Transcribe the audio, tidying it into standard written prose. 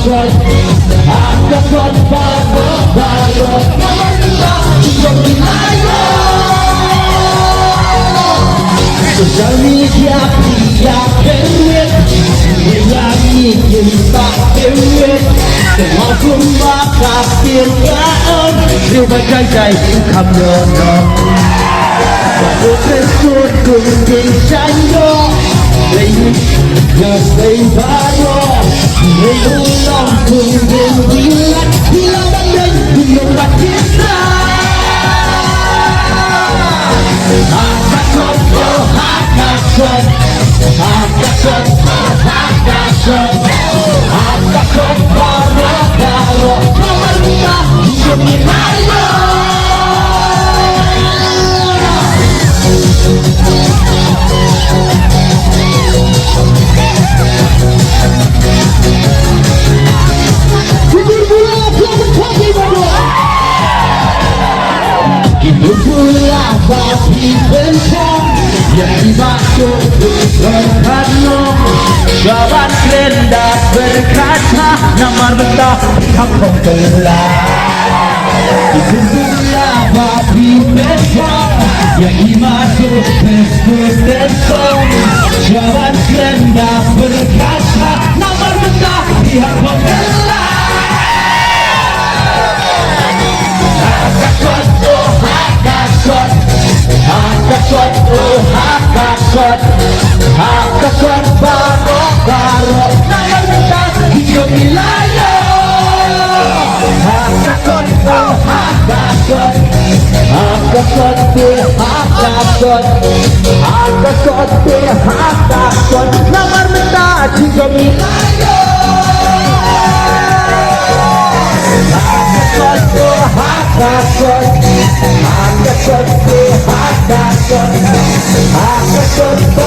Hakason, hakason bago-bago Namanya Tinggal Wilayo. Sosial media pria kewet Menyanyi cinta kewet Maupun maka pirkaan Ribagai jai khắp nhờ Một cái suốt cùng tình tranh đó Linh nhờ xây ba đó Người u lòng cùng đường đi lạnh Thì lòng đang đến cùng lòng bạc thiết ra Hakason, oh Hakason Hakason, Hakason Hakason, baru-baru Namanya Tinggal Wilayo. Itu pula babi bencong yang dimaksud berkata Kawan kerendah berkata Namar betah kampung gelap. Itu pula babi bencong yang dimaksud berkata Kawan kerendah berkata Namar betah kampung gelap. Hakason, oh Hakason Hakason, baru-baru Namanya Tinggal Wilayo. Hakason, oh Hakason Hakason, Hakason Hakason, Hakason Namanya Tinggal Wilayo. Hakason, oh Hakason Hakason, Hakason Hakason